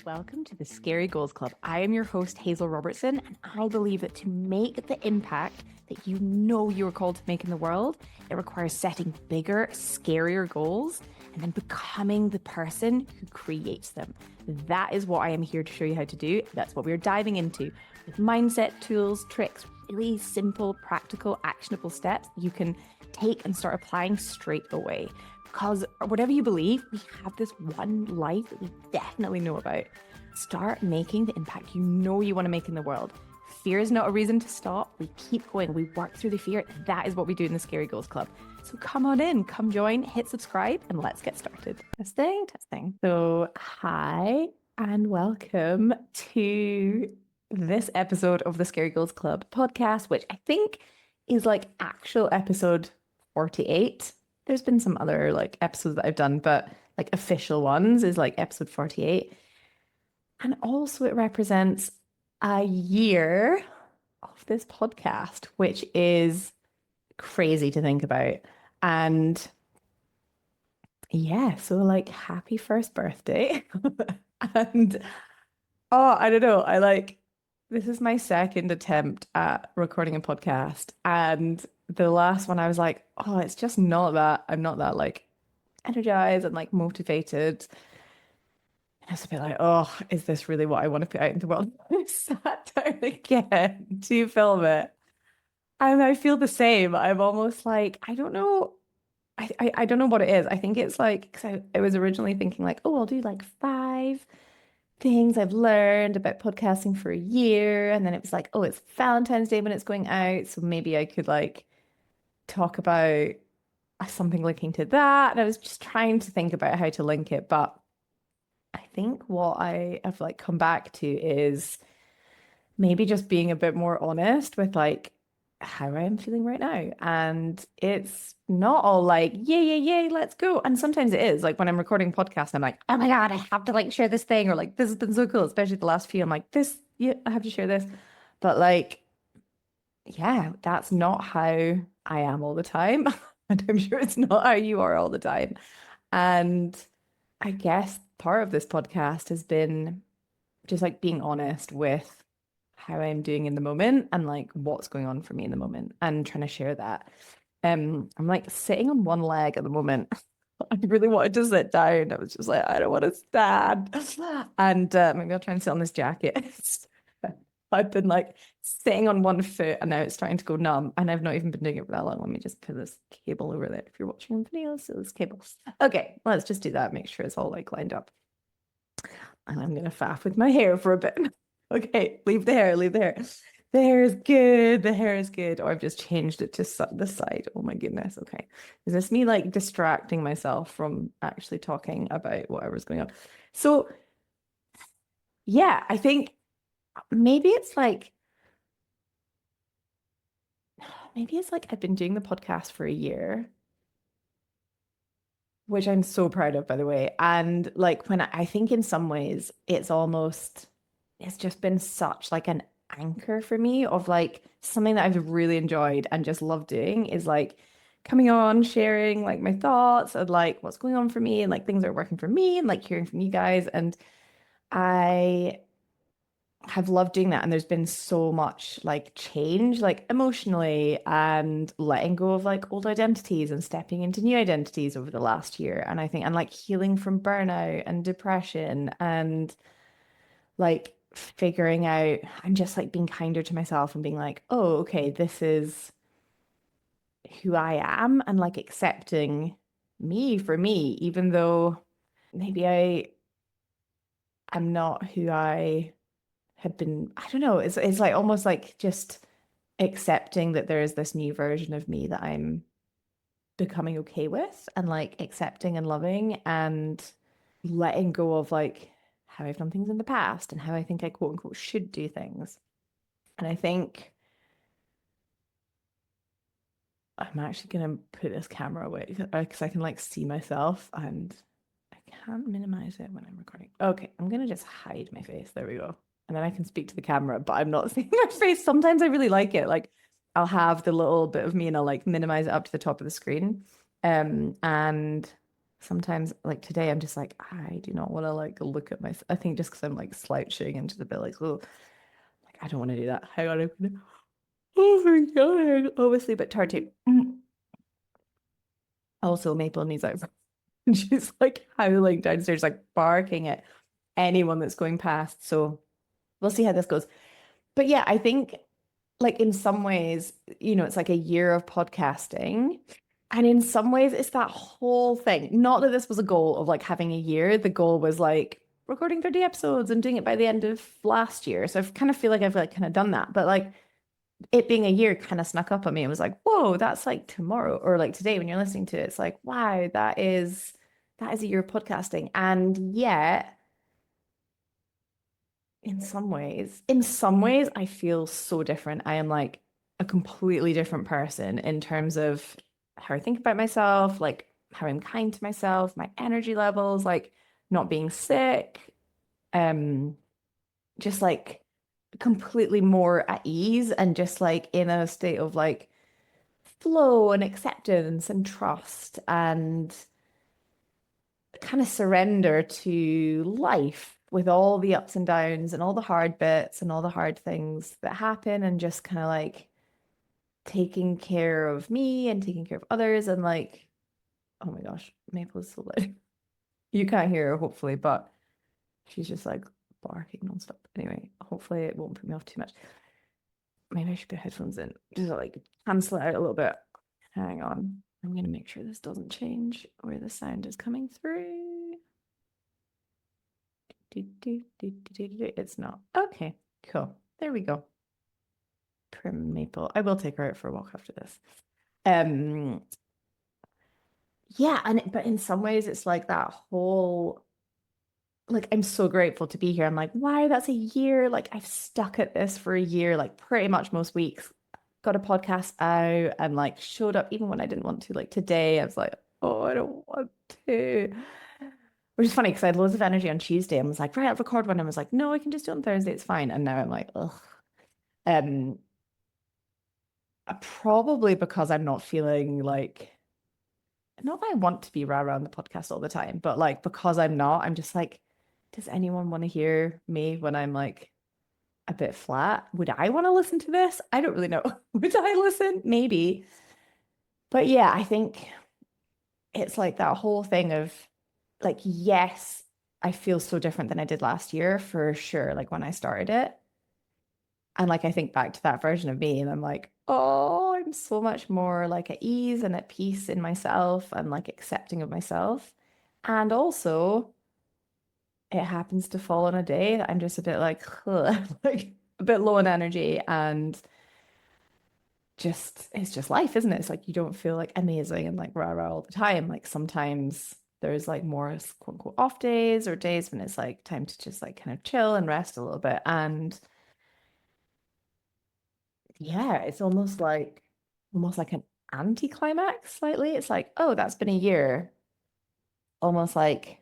welcome to the Scary Goals Club. I am your host, Hazel Robertson, and I believe that to make the impact that you know you are called to make in the world, it requires setting bigger, scarier goals and then becoming the person who creates them. That is what I am here to show you how to do. That's what we're diving into with mindset, tools, tricks, really simple, practical, actionable steps you can take and start applying straight away. Because whatever you believe, we have this one life that we definitely know about. Start making the impact you know you want to make in the world. Fear is not a reason to stop. We keep going. We work through the fear. That is what we do in the Scary Goals Club. So come on in, come join, hit subscribe, and let's get started. Testing. So hi and welcome to this episode of the Scary Goals Club podcast, which I think is like actual episode 48. There's been some other like episodes that I've done, but like official ones is like episode 48. And also it represents a year of this podcast, which is crazy to think about. And yeah, so like happy first birthday. And oh, I don't know. This is my second attempt at recording a podcast. And the last one I was like, oh, it's just not that. I'm not that like energized and like motivated. And I was a bit like, oh, is this really what I want to put out into the world? I sat down again to film it. And I feel the same. I'm almost like, I don't know. I don't know what it is. I think it's like, because I was originally thinking like, oh, I'll do like 5 things I've learned about podcasting for a year. And then it was like, oh, it's Valentine's Day when it's going out. So maybe I could like talk about something linking to that. And I was just trying to think about how to link it. But I think what I have like come back to is maybe just being a bit more honest with like how I am feeling right now. And it's not all like, yay, let's go. And sometimes it is like when I'm recording podcasts, I'm like, oh my God, I have to like share this thing, or like, this has been so cool, especially the last few. I'm like, yeah, I have to share this. But like, yeah, that's not how I am all the time. And I'm sure it's not how you are all the time. And I guess part of this podcast has been just like being honest with how I'm doing in the moment and like what's going on for me in the moment and trying to share that. I'm like sitting on one leg at the moment. I really wanted to sit down. I was just like, I don't want to stand. And maybe I'll try and sit on this jacket. I've been like sitting on one foot and now it's starting to go numb. And I've not even been doing it for that long. Let me just put this cable over there if you're watching on video. So this cable. Okay, let's just do that. Make sure it's all like lined up. And I'm gonna faff with my hair for a bit. Okay, leave the hair. The hair is good. The hair is good. Oh, I've just changed it to the side. Oh my goodness. Okay. Is this me like distracting myself from actually talking about whatever's going on? So yeah, I think maybe it's like I've been doing the podcast for a year, which I'm so proud of, by the way. And like when I think in some ways it's just been such like an anchor for me of like something that I've really enjoyed and just love doing is like coming on, sharing like my thoughts and like what's going on for me and like things that are working for me and like hearing from you guys. And I have loved doing that. And there's been so much like change, like emotionally, and letting go of like old identities and stepping into new identities over the last year. And I think, and like healing from burnout and depression and like figuring out, I'm just like being kinder to myself and being like, oh, okay, this is who I am, and like accepting me for me, even though maybe I'm not who I had been. I don't know. It's like almost like just accepting that there is this new version of me that I'm becoming okay with and like accepting and loving and letting go of like how I've done things in the past and how I think I quote unquote should do things. And I think I'm actually gonna put this camera away because I can like see myself and I can't minimize it when I'm recording. Okay, I'm gonna just hide my face. There we go. And then I can speak to the camera, but I'm not seeing my face. Sometimes I really like it. Like I'll have the little bit of me and I'll like minimize it up to the top of the screen. And sometimes like today I'm just like, I do not want to like look at my, I think just because I'm like slouching into the bed, like, oh, like I don't want to do that. Hang on, oh my God, obviously a bit tired too. Also, Maple needs out. And she's like howling downstairs, like barking at anyone that's going past. So we'll see how this goes. But yeah, I think like in some ways, it's like a year of podcasting. And in some ways, it's that whole thing. Not that this was a goal of like having a year. The goal was like recording 30 episodes and doing it by the end of last year. So I kind of feel like I've like kind of done that. But like it being a year kind of snuck up on me. It was like, whoa, that's like tomorrow or like today when you're listening to it. It's like, wow, that is a year of podcasting. And yet in some ways, I feel so different. I am like a completely different person in terms of how I think about myself, like how I'm kind to myself, my energy levels, like not being sick, um, just like completely more at ease and just like in a state of like flow and acceptance and trust and kind of surrender to life with all the ups and downs and all the hard bits and all the hard things that happen and just kind of like taking care of me and taking care of others and like, oh my gosh, Maple is so loud. You can't hear her, hopefully, but she's just like barking nonstop. Anyway, hopefully it won't put me off too much. Maybe I should put headphones in just to like cancel it out a little bit. Hang on. I'm going to make sure this doesn't change where the sound is coming through. It's not. Okay, cool. There we go. Prim Maple. I will take her out for a walk after this. Um, yeah, but in some ways it's like that whole like I'm so grateful to be here. I'm like, wow, that's a year. Like I've stuck at this for a year, like pretty much most weeks. Got a podcast out and like showed up even when I didn't want to. Like today, I was like, oh, I don't want to. Which is funny because I had loads of energy on Tuesday and was like, right, I'll record one. And I was like, no, I can just do it on Thursday. It's fine. And now I'm like, ugh. Um, probably because I'm not feeling like, not that I want to be rah-rah on the podcast all the time, but like because I'm not, I'm just like, does anyone want to hear me when I'm like a bit flat? Would I want to listen to this? I don't really know. Would I listen? Maybe. But yeah, I think it's like that whole thing of like, yes, I feel so different than I did last year for sure, like when I started it. And like I think back to that version of me and I'm like, oh, I'm so much more like at ease and at peace in myself and like accepting of myself. And also it happens to fall on a day that I'm just a bit like, like a bit low on energy and just it's just life, isn't it? It's like you don't feel like amazing and like rah rah all the time. Like sometimes there's like more quote unquote off days or days when it's like time to just like kind of chill and rest a little bit. And yeah, it's almost like an anticlimax slightly. It's like, oh, that's been a year. Almost like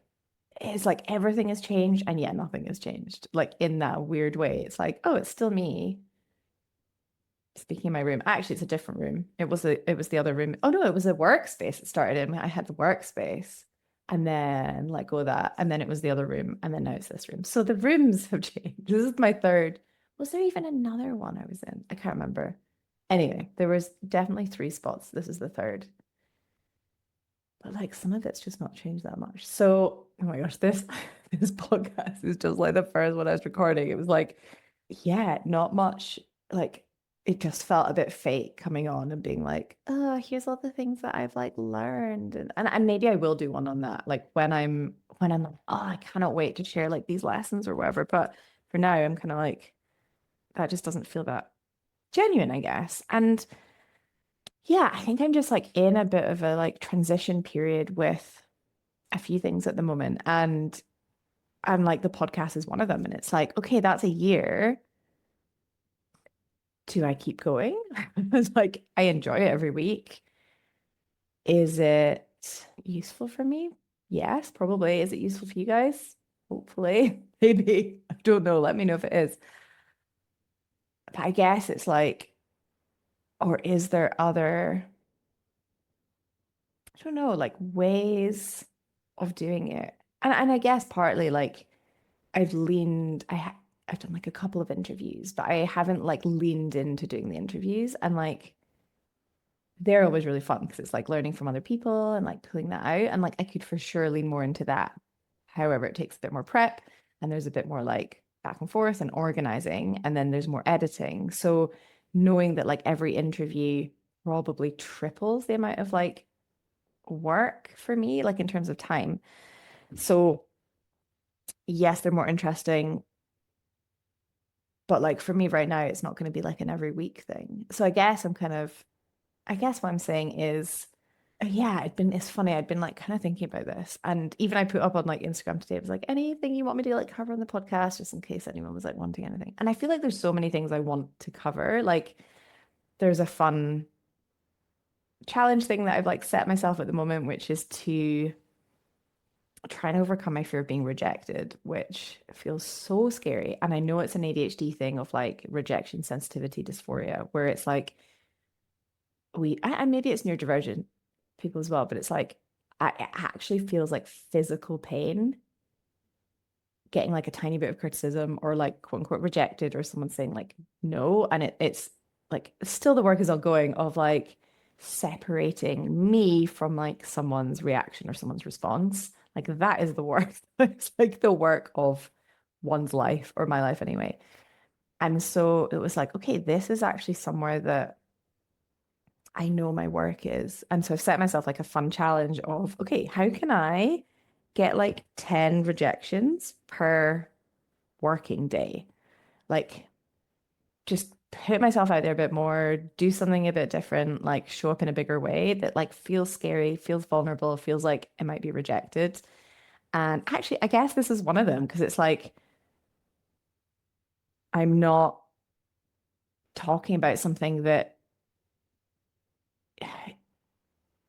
it's like everything has changed and yet nothing has changed. Like in that weird way. It's like, oh, it's still me. Speaking of my room, actually, it's a different room. It was the other room. Oh no, it was a workspace it started in. I had the workspace and then let go of that. And then it was the other room. And then now it's this room. So the rooms have changed. This is my third. Was there even another one I was in? I can't remember. Anyway, there was definitely three spots. This is the third. But like some of it's just not changed that much. So, oh my gosh, this this podcast is just like the first one I was recording. It was like, yeah, not much. Like it just felt a bit fake coming on and being like, oh, here's all the things that I've like learned. And maybe I will do one on that. Like when I'm like, oh, I cannot wait to share like these lessons or whatever. But for now, I'm kind of like, that just doesn't feel that genuine, I guess. And yeah, I think I'm just like in a bit of a like transition period with a few things at the moment. And like the podcast is one of them. And it's like, okay, that's a year. Do I keep going? It's like I enjoy it every week. Is it useful for me? Yes, probably. Is it useful for you guys? Hopefully. Maybe. I don't know. Let me know if it is. But I guess it's like, or is there other, I don't know, like ways? of doing it. And I guess partly like I've done like a couple of interviews, but I haven't like leaned into doing the interviews, and like they're always really fun because it's like learning from other people and like pulling that out, and like I could for sure lean more into that. However, it takes a bit more prep, and there's a bit more like back and forth and organizing, and then there's more editing. So knowing that like every interview probably triples the amount of like work for me, like in terms of time. So yes, they're more interesting, but like for me right now, it's not going to be like an every week thing. So I guess what I'm saying is, yeah, it's funny. I'd been like kind of thinking about this. And even I put up on like Instagram today, it was like, anything you want me to like cover on the podcast, just in case anyone was like wanting anything. And I feel like there's so many things I want to cover. Like there's a fun challenge thing that I've like set myself at the moment, which is to try and overcome my fear of being rejected, which feels so scary. And I know it's an ADHD thing of like rejection sensitivity dysphoria, where it's like and maybe it's neurodivergent people as well, but it's like it actually feels like physical pain getting like a tiny bit of criticism or like quote unquote rejected or someone saying like no. And it's like still the work is ongoing of like separating me from like someone's reaction or someone's response. Like that is the work. It's like the work of one's life or my life anyway. And so it was like, okay, this is actually somewhere that I know my work is. And so I've set myself like a fun challenge of, okay, how can I get like 10 rejections per working day? Like just put myself out there a bit more, do something a bit different, like show up in a bigger way that like feels scary, feels vulnerable, feels like it might be rejected. And actually, I guess this is one of them because it's like I'm not talking about something that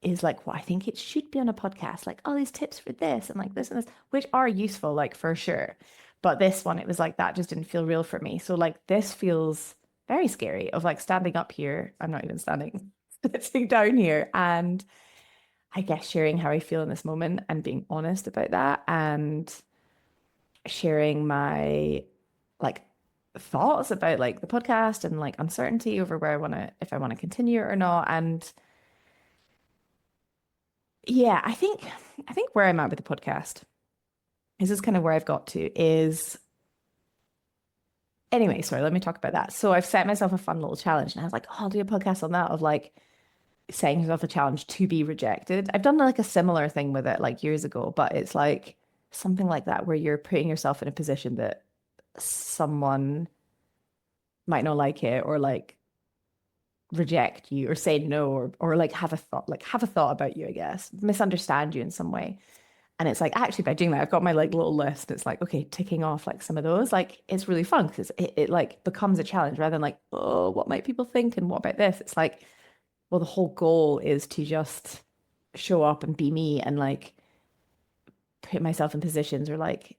is like what I think it should be on a podcast, like all these tips for this and like this and this, which are useful, like for sure. But this one, it was like that just didn't feel real for me. So like this feels very scary of like standing up here. I'm not even standing, sitting down here and I guess sharing how I feel in this moment and being honest about that and sharing my like thoughts about like the podcast and like uncertainty over where I want to, if I want to continue or not. And yeah, I think where I'm at with the podcast is this kind of where I've got to is anyway, sorry, let me talk about that. So I've set myself a fun little challenge and I was like, oh, I'll do a podcast on that of like setting yourself a challenge to be rejected. I've done like a similar thing with it like years ago, but it's like something like that where you're putting yourself in a position that someone might not like it or like reject you or say no or like have a thought about you, I guess, misunderstand you in some way. And it's like actually by doing that, I've got my like little list. It's like, okay, ticking off like some of those. Like it's really fun because it like becomes a challenge rather than like, oh, what might people think and what about this? It's like, well, the whole goal is to just show up and be me and like put myself in positions or like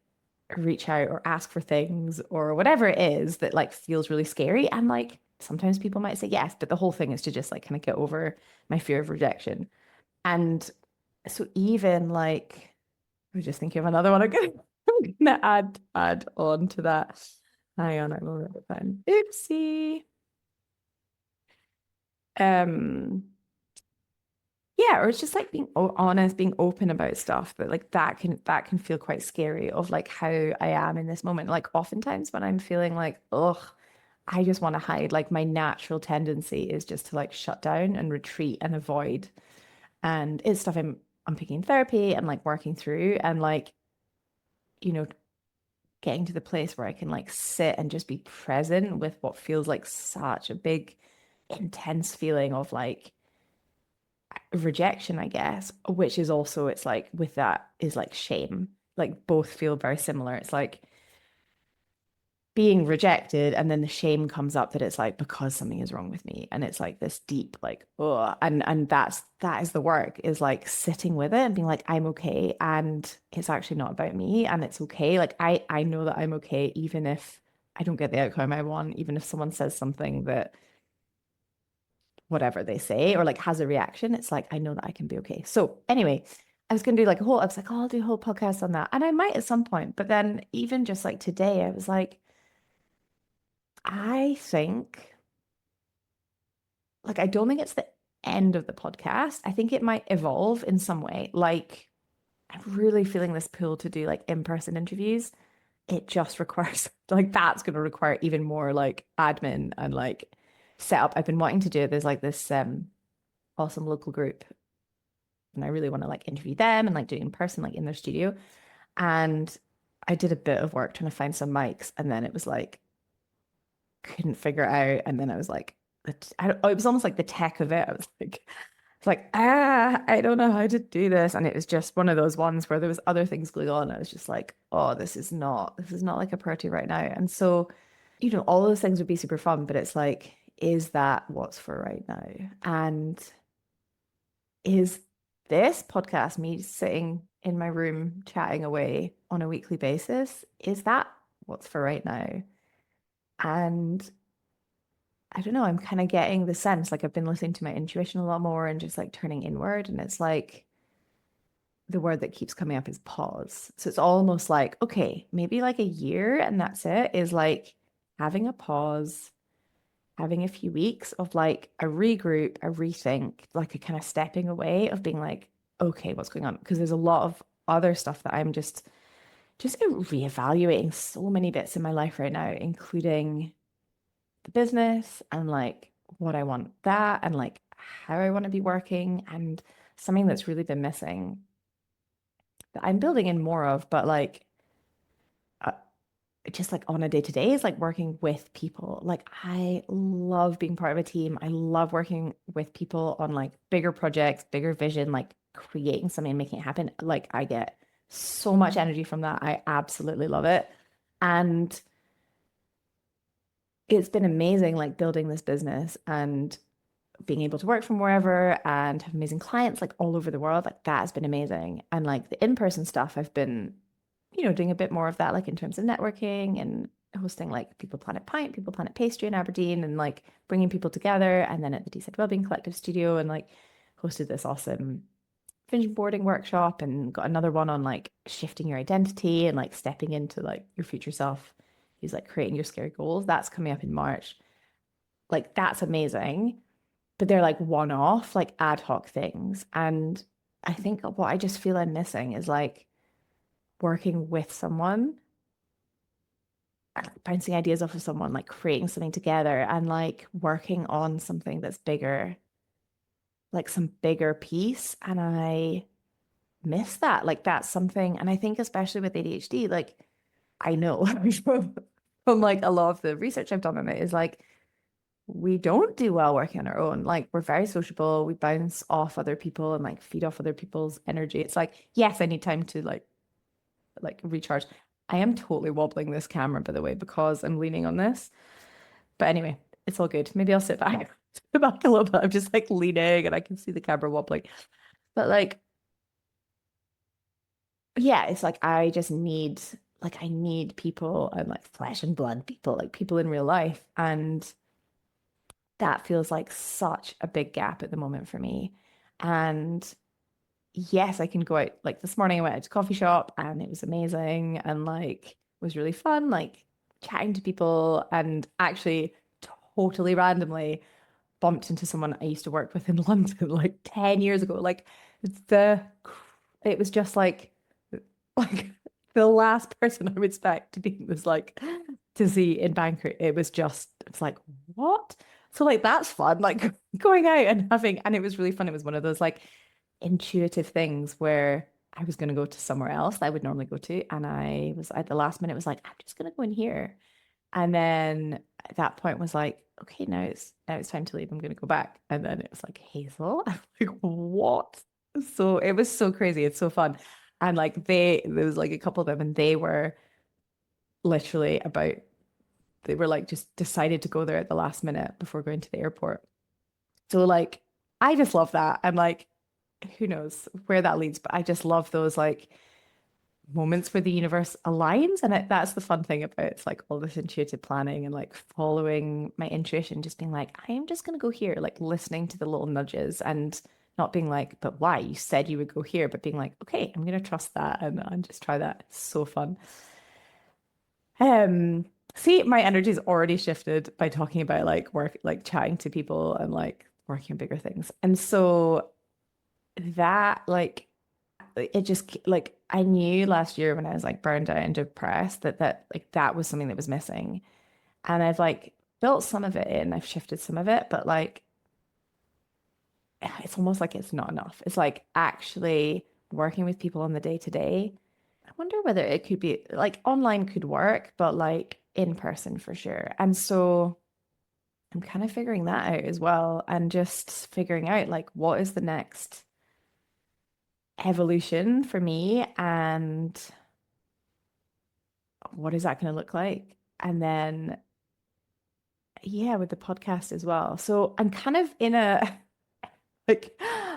reach out or ask for things or whatever it is that like feels really scary. And like sometimes people might say yes, but the whole thing is to just like kind of get over my fear of rejection. And so even like I was just thinking of another one I'm gonna add on to that. Hang on, I'm over the pen. Oopsie. Um, yeah, or it's just like being honest, being open about stuff, but like that can feel quite scary of like how I am in this moment. Like oftentimes when I'm feeling like, ugh, I just want to hide, like my natural tendency is just to like shut down and retreat and avoid. And it's stuff I'm picking in therapy and like working through and like, you know, getting to the place where I can like sit and just be present with what feels like such a big, intense feeling of like rejection, I guess, which is also, it's like with that is like shame. Like both feel very similar. It's like being rejected and then the shame comes up that it's like because something is wrong with me and it's like this deep like oh and that is the work is like sitting with it and being like I'm okay and it's actually not about me and it's okay like I know that I'm okay even if I don't get the outcome I want even if someone says something that whatever they say or like has a reaction it's like I know that I can be okay so anyway I was gonna do like a whole, I was like, oh, I'll do a whole podcast on that. And I might at some point, but then even just like today, I was like, I think I don't think it's the end of the podcast. I think it might evolve in some way. Like I'm really feeling this pull to do like in-person interviews. It just requires like that's going to require even more like admin and like setup. I've been wanting to do it. There's like this awesome local group and I really want to like interview them and like do it in person, like in their studio. And I did a bit of work trying to find some mics, and then it was like couldn't figure it out. And then I was like, it was almost like the tech of it. I was like, it's like, I don't know how to do this. And it was just one of those ones where there was other things going on. I was just like, oh, this is not like a priority right now. And so, all those things would be super fun, but it's like, is that what's for right now? And is this podcast me sitting in my room chatting away on a weekly basis? Is that what's for right now? And I don't know, I'm kind of getting the sense like I've been listening to my intuition a lot more and just like turning inward. And it's like the word that keeps coming up is pause. So it's almost like, okay, maybe like a year and that's it, is like having a pause, having a few weeks of like a regroup, a rethink, like a kind of stepping away of being like, okay, what's going on? Because there's a lot of other stuff that I'm just reevaluating so many bits in my life right now, including the business and like what I want that and like how I want to be working and something that's really been missing that I'm building in more of, but like uh, just like on a day to day is like working with people. Like I love being part of a team. I love working with people on like bigger projects, bigger vision, like creating something and making it happen. Like I get so much energy from that. I absolutely love it. And it's been amazing like building this business and being able to work from wherever and have amazing clients like all over the world. Like that has been amazing. And like the in-person stuff, I've been, doing a bit more of that, like in terms of networking and hosting like People Planet Pint, People Planet Pastry in Aberdeen, and like bringing people together. And then at the Deeside Wellbeing Collective Studio, and like hosted this awesome vision boarding workshop and got another one on like shifting your identity and like stepping into like your future self. He's like creating your scary goals. That's coming up in March. Like that's amazing, but they're like one off, like ad hoc things. And I think what I just feel I'm missing is like working with someone, bouncing ideas off of someone, like creating something together and like working on something that's bigger, like some bigger piece. And I miss that. Like that's something. And I think especially with ADHD, like I know from like a lot of the research I've done on it is like we don't do well working on our own. Like we're very sociable. We bounce off other people and like feed off other people's energy. It's like, yes, I need time to like recharge. I am totally wobbling this camera, by the way, because I'm leaning on this. But anyway, it's all good. Maybe I'll sit back, sit back a little bit. I'm just like leaning and I can see the camera wobbling. But like, yeah, it's like I need people and like flesh and blood people, like people in real life. And that feels like such a big gap at the moment for me. And yes, I can go out. Like this morning, I went out to a coffee shop and it was amazing and like it was really fun, like chatting to people and actually totally randomly bumped into someone I used to work with in London like 10 years ago. Like the it was just like the last person I would expect to be was like to see in Bangkok. It's like, what? So like that's fun, like going out and having, and it was really fun. It was one of those like intuitive things where I was going to go to somewhere else that I would normally go to. And I was at the last minute was like, I'm just going to go in here. And then at that point was like, okay, now it's time to leave. I'm going to go back. And then it was like, Hazel. I'm like, what? So it was so crazy. It's so fun. And like there was like a couple of them and they were literally they were like just decided to go there at the last minute before going to the airport. So like, I just love that. And like, who knows where that leads, but I just love those like moments where the universe aligns. And that's the fun thing about it. It's like all this intuitive planning and like following my intuition, just being like, I am just going to go here, like listening to the little nudges and not being like, but why? You said you would go here, but being like, okay, I'm gonna trust that and just try that. It's so fun. Um, See, my energy's already shifted by talking about like work, like chatting to people and like working on bigger things. And so that like it just like I knew last year when I was like burned out and depressed that like that was something that was missing. And I've like built some of it in, I've shifted some of it, but like it's almost like it's not enough. It's like actually working with people on the day to day. I wonder whether it could be like online could work, but like in person for sure. And so I'm kind of figuring that out as well and just figuring out like what is the next evolution for me and what is that going to look like? And then, yeah, with the podcast as well. So I'm kind of in a like,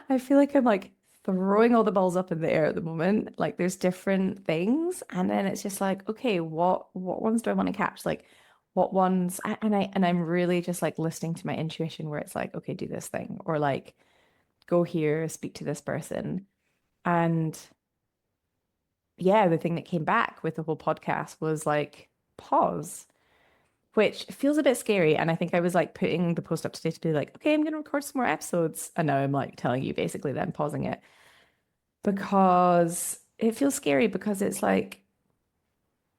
I feel like I'm like throwing all the balls up in the air at the moment. Like there's different things, and then it's just like, okay, what ones do I want to catch? Like, what ones? And I'm really just like listening to my intuition, where it's like, okay, do this thing, or like go here, speak to this person, and yeah, the thing that came back with the whole podcast was like pause, which feels a bit scary. And I think I was like putting the post up today to be like, okay, I'm going to record some more episodes. And now I'm like telling you basically then pausing it because it feels scary because it's like,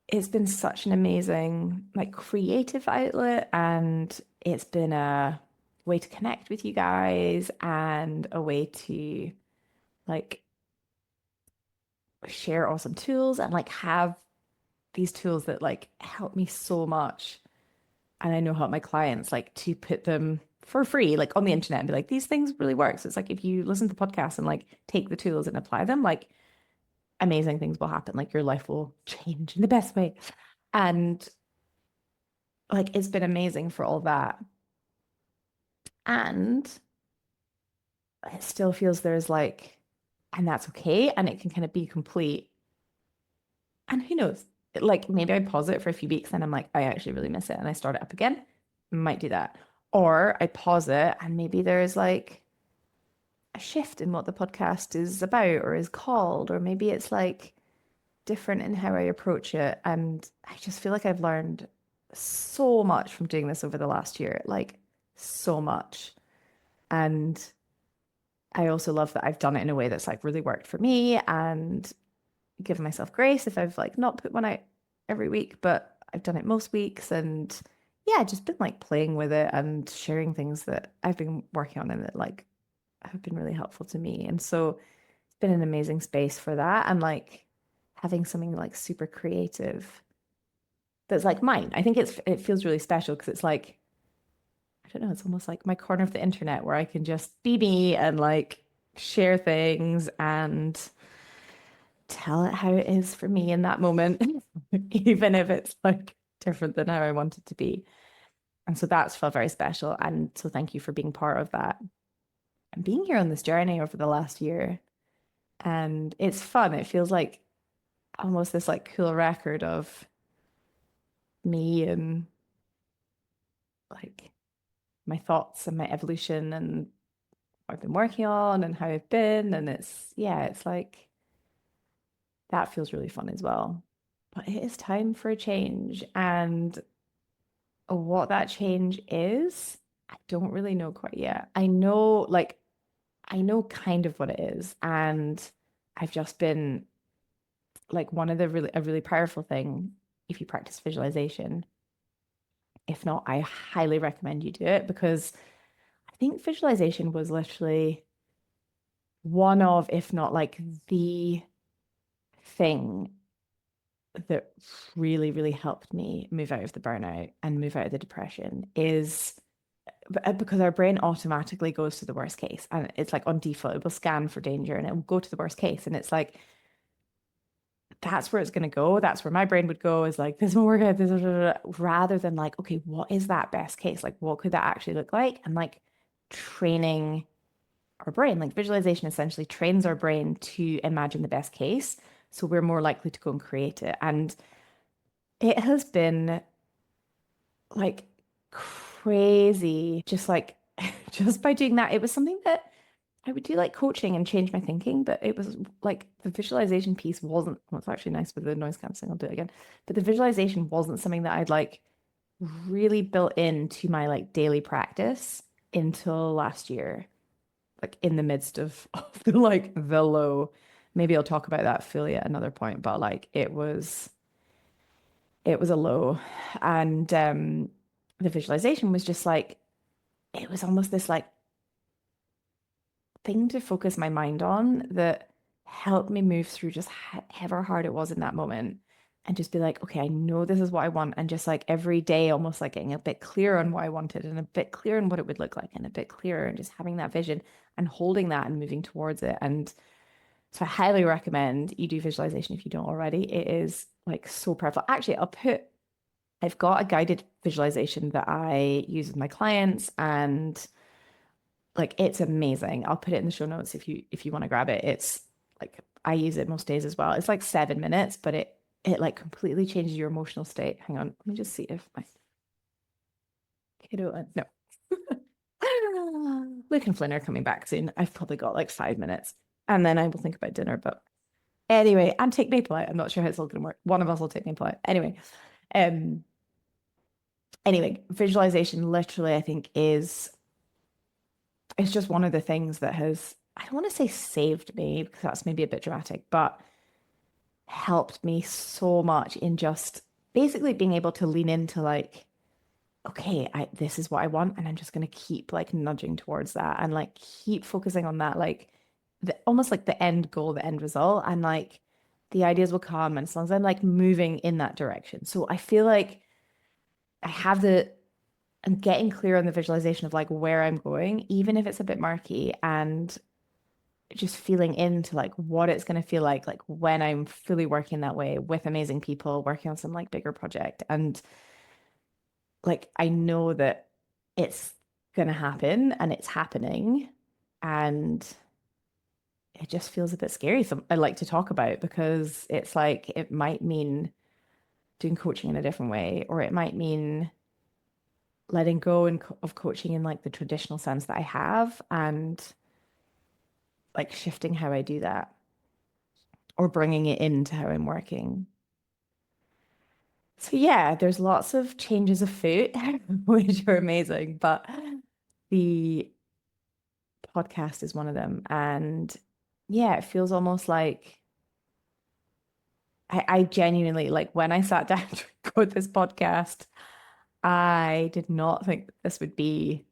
it's been such an amazing, like creative outlet. And it's been a way to connect with you guys and a way to like share awesome tools and like have these tools that like help me so much and I know help my clients like to put them for free, like on the internet and be like, these things really work. So it's like if you listen to the podcast and like take the tools and apply them, like amazing things will happen. Like your life will change in the best way. And like it's been amazing for all that. And it still feels there's like, and that's okay. And it can kind of be complete. And who knows? Like maybe I pause it for a few weeks and I'm like, I actually really miss it. And I start it up again. Might do that. Or I pause it and maybe there's like a shift in what the podcast is about or is called, or maybe it's like different in how I approach it. And I just feel like I've learned so much from doing this over the last year, like so much. And I also love that I've done it in a way that's like really worked for me and given myself grace if I've like not put one out every week, but I've done it most weeks and yeah, just been like playing with it and sharing things that I've been working on and that like have been really helpful to me. And so it's been an amazing space for that. And like having something like super creative that's like mine. I think it feels really special because it's like, I don't know, it's almost like my corner of the internet where I can just be me and like share things and tell it how it is for me in that moment, even if it's like different than how I want it to be. And so that's felt very special. And so thank you for being part of that and being here on this journey over the last year. And it's fun. It feels like almost this like cool record of me and like my thoughts and my evolution and what I've been working on and how I've been. And it's, yeah, it's like that feels really fun as well. But it is time for a change. And what that change is, I don't really know quite yet. I know, like, I know kind of what it is. And I've just been like one of the really, a really powerful thing if you practice visualization. If not, I highly recommend you do it because I think visualization was literally one of, if not like the thing that really, really helped me move out of the burnout and move out of the depression is because our brain automatically goes to the worst case and it's like on default, it will scan for danger and it will go to the worst case. And it's like, that's where it's going to go. That's where my brain would go is like, this won't work out, this, rather than like, okay, what is that best case? Like, what could that actually look like? And like training our brain, like visualization essentially trains our brain to imagine the best case. So we're more likely to go and create it. And it has been like crazy, just like, just by doing that. It was something that I would do like coaching and change my thinking, but it was like the visualization piece wasn't, well, it's actually nice with the noise cancelling, I'll do it again. But the visualization wasn't something that I'd like really built into my like daily practice until last year, like in the midst of the like the low. Maybe I'll talk about that fully at another point, but like it was a low. And the visualization was just like it was almost this like thing to focus my mind on that helped me move through just however hard it was in that moment and just be like, okay, I know this is what I want. And just like every day, almost like getting a bit clearer on what I wanted and a bit clearer on what it would look like and a bit clearer and just having that vision and holding that and moving towards it. And so I highly recommend you do visualization if you don't already. It is like so powerful. Actually, I've got a guided visualization that I use with my clients and like it's amazing. I'll put it in the show notes if you want to grab it. It's like I use it most days as well. It's like 7 minutes, but it like completely changes your emotional state. Hang on, let me just see if my kiddo no. Luke and Flynn are coming back soon. I've probably got like 5 minutes and then I will think about dinner. But anyway, and take Maple out. I'm not sure how it's all gonna work. One of us will take Maple out. Um, anyway, visualization literally I think is it's just one of the things that has, I don't want to say saved me because that's maybe a bit dramatic, but helped me so much in just basically being able to lean into like, okay, this is what I want, and I'm just gonna keep like nudging towards that and like keep focusing on that, like almost like the end goal, the end result, and like the ideas will come, and as long as I'm like moving in that direction. So I feel like I have I'm getting clear on the visualization of like where I'm going, even if it's a bit murky, and just feeling into like what it's going to feel like when I'm fully working that way with amazing people, working on some like bigger project. And like I know that it's going to happen and it's happening. And it just feels a bit scary. So I like to talk about because it's like it might mean doing coaching in a different way, or it might mean letting go of coaching in like the traditional sense that I have and like shifting how I do that or bringing it into how I'm working. So yeah, there's lots of changes afoot, which are amazing, but the podcast is one of them. And yeah, it feels almost like I genuinely like when I sat down to record this podcast, I did not think this would be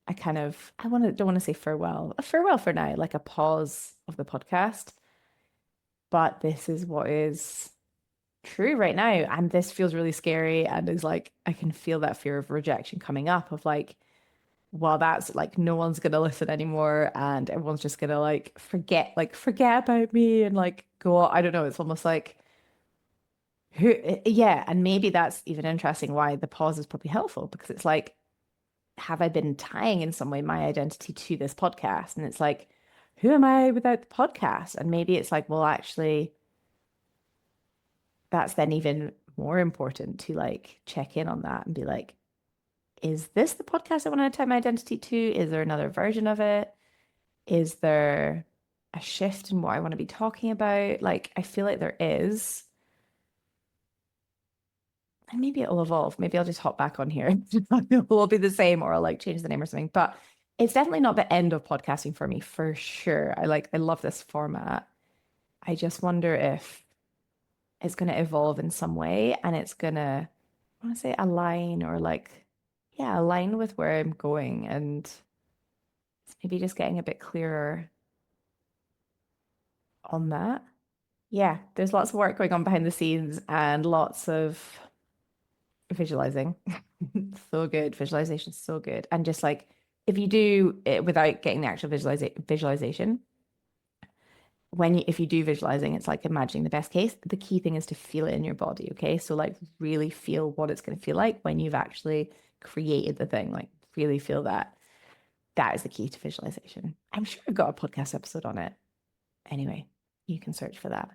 a kind of don't want to say farewell, a farewell for now, like a pause of the podcast. But this is what is true right now. And this feels really scary and is like, I can feel that fear of rejection coming up of like, well, that's like no one's gonna listen anymore and everyone's just gonna forget about me and like go on. I don't know. It's almost like who yeah, and maybe that's even interesting why the pause is probably helpful because it's like, have I been tying in some way my identity to this podcast? And it's like, who am I without the podcast? And maybe it's like, well, actually, that's then even more important to like check in on that and be like, is this the podcast I want to tie my identity to? Is there another version of it? Is there a shift in what I want to be talking about? Like, I feel like there is. And maybe it'll evolve. Maybe I'll just hop back on here. It will be the same, or I'll like change the name or something. But it's definitely not the end of podcasting for me, for sure. I love this format. I just wonder if it's going to evolve in some way and it's going to, I want to say align or like, yeah, align with where I'm going and maybe just getting a bit clearer on that. Yeah, there's lots of work going on behind the scenes and lots of visualizing. So good. Visualization is so good. And just like if you do it without getting the actual visualization, if you do visualizing, it's like imagining the best case. The key thing is to feel it in your body. Okay. So like really feel what it's going to feel like when you've actually created the thing. Like really feel that. That is the key to visualization. I'm sure I've got a podcast episode on it. Anyway, you can search for that.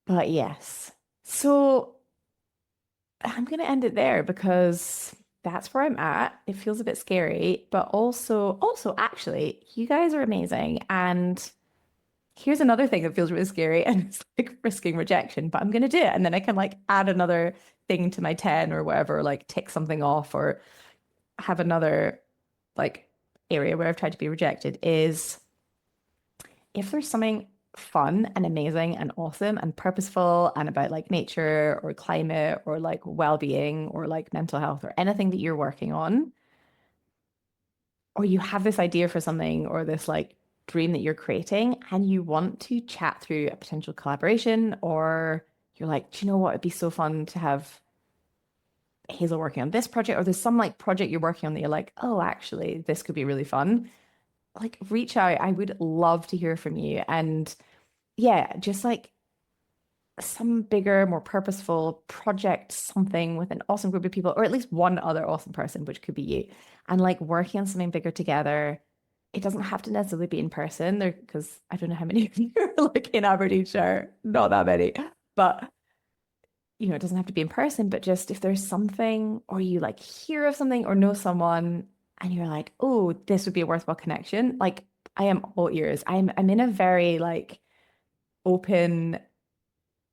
But yes. So I'm going to end it there because that's where I'm at. It feels a bit scary, but also actually, you guys are amazing. And here's another thing that feels really scary, and it's like risking rejection, but I'm gonna do it. And then I can like add another thing to my 10 or whatever, like tick something off or have another like area where I've tried to be rejected is if there's something fun and amazing and awesome and purposeful and about like nature or climate or like well-being or like mental health or anything that you're working on, or you have this idea for something or this like dream that you're creating and you want to chat through a potential collaboration, or you're like, do you know what? It'd be so fun to have Hazel working on this project, or there's some like project you're working on that you're like, oh, actually, this could be really fun. Like, reach out. I would love to hear from you. And yeah, just like some bigger, more purposeful project, something with an awesome group of people, or at least one other awesome person, which could be you, and like working on something bigger together. It doesn't have to necessarily be in person there, because I don't know how many of you are like in Aberdeenshire, not that many, but it doesn't have to be in person, but just if there's something, or you like hear of something or know someone and you're like, oh, this would be a worthwhile connection. Like, I am all ears. I'm in a very like open,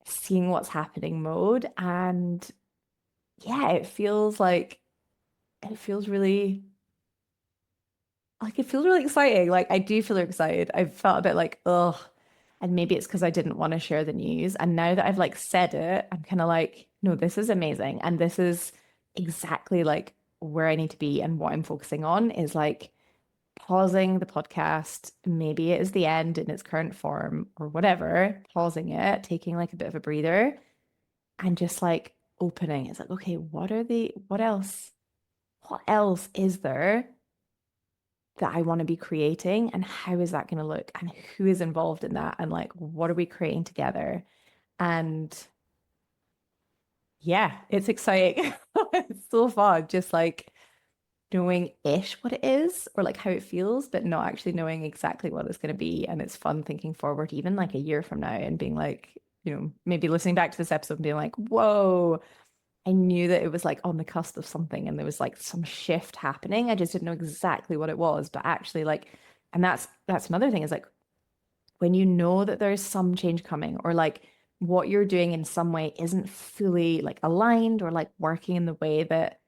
seeing what's happening mode. And yeah, it feels really it feels really exciting. Like I do feel excited. I felt a bit like, ugh. And maybe it's because I didn't want to share the news. And now that I've like said it, I'm kind of like, no, this is amazing. And this is exactly like where I need to be, and what I'm focusing on is like pausing the podcast. Maybe it is the end in its current form or whatever, pausing it, taking like a bit of a breather and just like opening. It's like, okay, what else is there that I want to be creating, and how is that going to look, and who is involved in that, and like what are we creating together? And yeah, it's exciting. It's so fun, just like knowing ish what it is or like how it feels, but not actually knowing exactly what it's going to be. And it's fun thinking forward, even like a year from now, and being like, maybe listening back to this episode and being like, whoa, I knew that it was like on the cusp of something and there was like some shift happening. I just didn't know exactly what it was, but actually like, and that's another thing is like when you know that there's some change coming, or like what you're doing in some way isn't fully like aligned or like working in the way that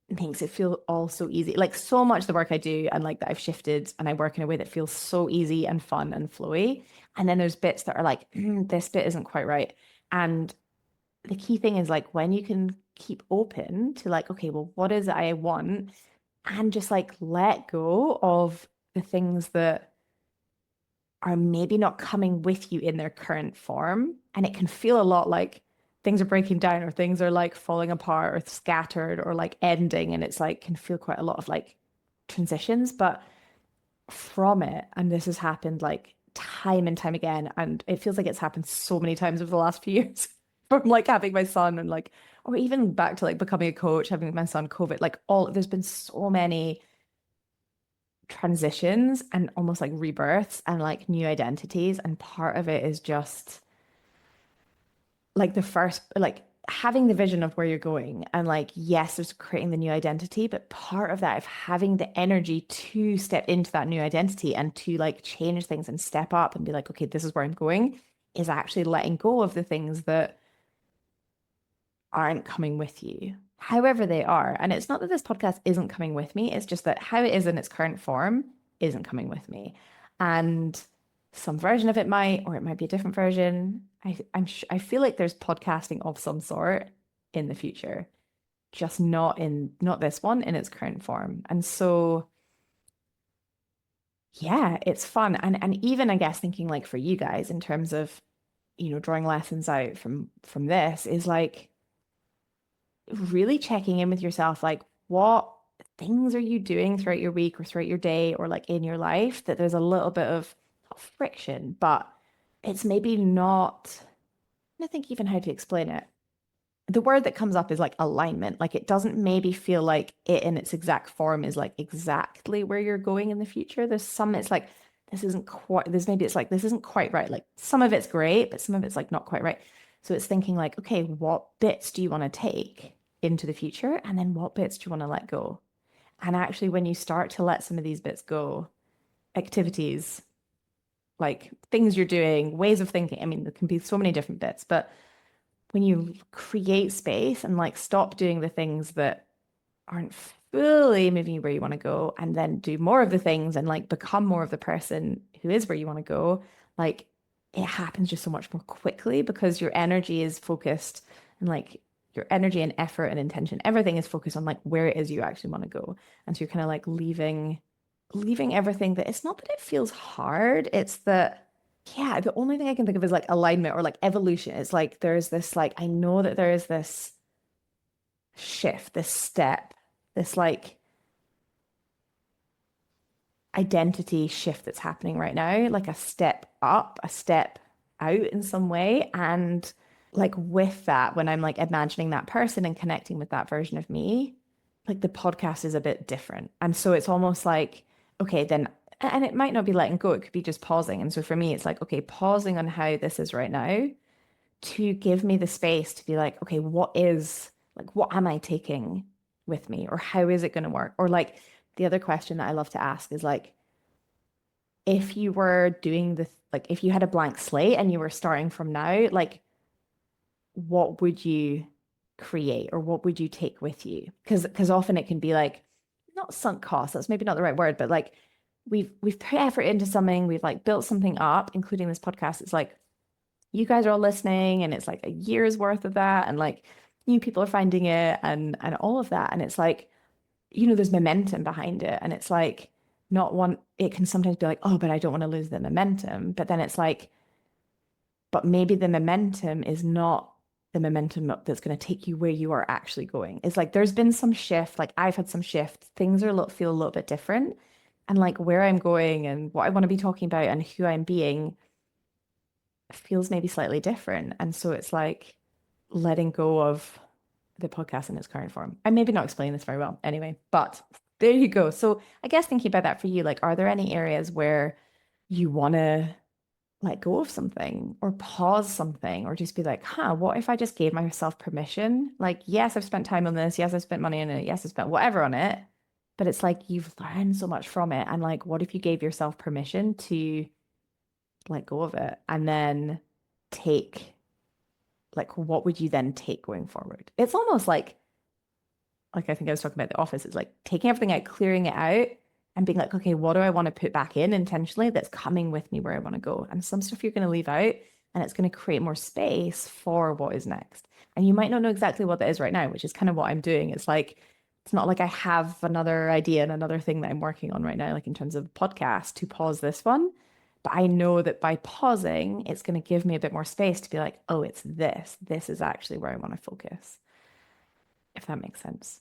makes it feel all so easy. Like so much of the work I do and like that I've shifted and I work in a way that feels so easy and fun and flowy. And then there's bits that are like, this bit isn't quite right. And the key thing is like when you can keep open to like, okay, well, what is it I want? And just like let go of the things that are maybe not coming with you in their current form. And it can feel a lot like things are breaking down, or things are like falling apart or scattered or like ending. And it's like can feel quite a lot of like transitions. But from it, and this has happened like time and time again, and it feels like it's happened so many times over the last few years from like having my son and like, or even back to like becoming a coach, having my son, COVID, like there's been so many transitions and almost like rebirths and like new identities. And part of it is just like the first, like having the vision of where you're going. And like, yes, there's creating the new identity, but part of that of having the energy to step into that new identity and to like change things and step up and be like, okay, this is where I'm going, is actually letting go of the things that aren't coming with you, however they are. And it's not that this podcast isn't coming with me, it's just that how it is in its current form isn't coming with me. And some version of it might, or it might be a different version. I feel like there's podcasting of some sort in the future, just not this one in its current form. And so yeah, it's fun. And even I guess thinking like for you guys in terms of, drawing lessons out from this is like really checking in with yourself, like what things are you doing throughout your week or throughout your day or like in your life that there's a little bit of not friction, but it's maybe not, I think even how to explain it. The word that comes up is like alignment. Like it doesn't maybe feel like it in its exact form is like exactly where you're going in the future. There's some, it's like, this isn't quite, there's maybe it's like, this isn't quite right. Like some of it's great, but some of it's like not quite right. So it's thinking like, okay, what bits do you want to take into the future? And then what bits do you want to let go? And actually, when you start to let some of these bits go, activities, like things you're doing, ways of thinking, I mean, there can be so many different bits, but when you create space and like stop doing the things that aren't fully moving you where you want to go, and then do more of the things and like become more of the person who is where you want to go, like it happens just so much more quickly because your energy is focused, and like your energy and effort and intention, everything is focused on like where it is you actually want to go. And so you're kind of like leaving everything. That it's not that it feels hard, it's that, yeah, the only thing I can think of is like alignment or like evolution. It's like there's this, like, I know that there is this shift, this step, this like identity shift that's happening right now, like a step up, a step out in some way. And like with that, when I'm like imagining that person and connecting with that version of me, like the podcast is a bit different. And so it's almost like, okay, then, and it might not be letting go, it could be just pausing. And so for me, it's like, okay, pausing on how this is right now to give me the space to be like, okay, what am I taking with me? Or how is it going to work? Or like the other question that I love to ask is like, if you were doing like if you had a blank slate and you were starting from now, like what would you create or what would you take with you? Because often it can be like, not sunk cost, that's maybe not the right word, but like we've put effort into something, we've like built something up, including this podcast. It's like you guys are all listening and it's like a year's worth of that, and like new people are finding it and all of that. And it's like, there's momentum behind it. And it's like not one, it can sometimes be like, oh, but I don't want to lose the momentum. But then it's like, but maybe the momentum is not the momentum that's going to take you where you are actually going. It's like there's been some shift, like I've had some shift. Things feel a little bit different. And like where I'm going and what I want to be talking about and who I'm being feels maybe slightly different. And so it's like letting go of the podcast in its current form. I'm maybe not explaining this very well anyway, but there you go. So I guess thinking about that for you, like, are there any areas where you want to let go of something or pause something or just be like, what if I just gave myself permission? Like, yes, I've spent time on this. Yes, I've spent money on it. Yes, I've spent whatever on it. But it's like you've learned so much from it. And like, what if you gave yourself permission to let go of it and then take, like, what would you then take going forward? It's almost like I think I was talking about The Office. It's like taking everything out, clearing it out, and being like, okay, what do I want to put back in intentionally that's coming with me where I want to go? And some stuff you're going to leave out, and it's going to create more space for what is next. And you might not know exactly what that is right now, which is kind of what I'm doing. It's like, it's not like I have another idea and another thing that I'm working on right now, like in terms of podcast, to pause this one. But I know that by pausing, it's going to give me a bit more space to be like, oh, it's this. This is actually where I want to focus, if that makes sense.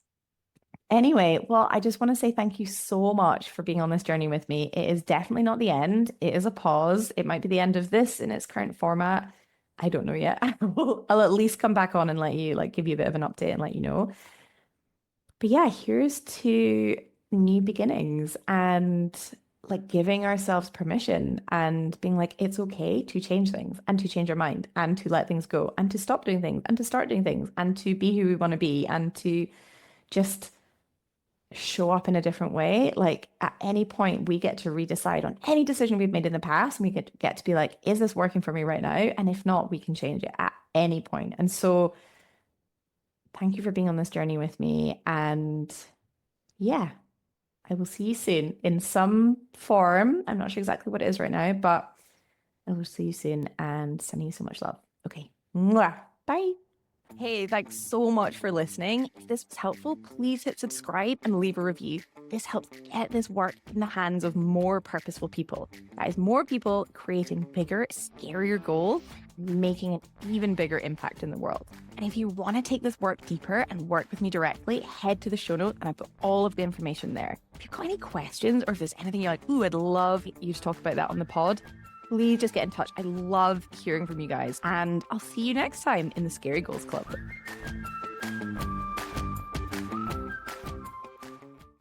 Anyway, well, I just want to say thank you so much for being on this journey with me. It is definitely not the end. It is a pause. It might be the end of this in its current format. I don't know yet. I'll at least come back on and let you, like, give you a bit of an update and let you know. But yeah, here's to new beginnings and like giving ourselves permission and being like, it's okay to change things and to change our mind and to let things go and to stop doing things and to start doing things and to be who we want to be and to just show up in a different way. Like at any point, we get to redecide on any decision we've made in the past, and we get to be like, is this working for me right now? And if not, we can change it at any point. And so thank you for being on this journey with me. And yeah, I will see you soon in some form. I'm not sure exactly what it is right now, but I will see you soon and sending you so much love. Okay. Mwah. Bye. Hey, thanks so much for listening. If this was helpful, please hit subscribe and leave a review. This helps get this work in the hands of more purposeful people. That is, more people creating bigger, scarier goals, making an even bigger impact in the world. And if you want to take this work deeper and work with me directly, head to the show notes and I put all of the information there. If you've got any questions or if there's anything you're like, ooh, I'd love you to talk about that on the pod, please just get in touch. I love hearing from you guys. And I'll see you next time in the Scary Goals Club.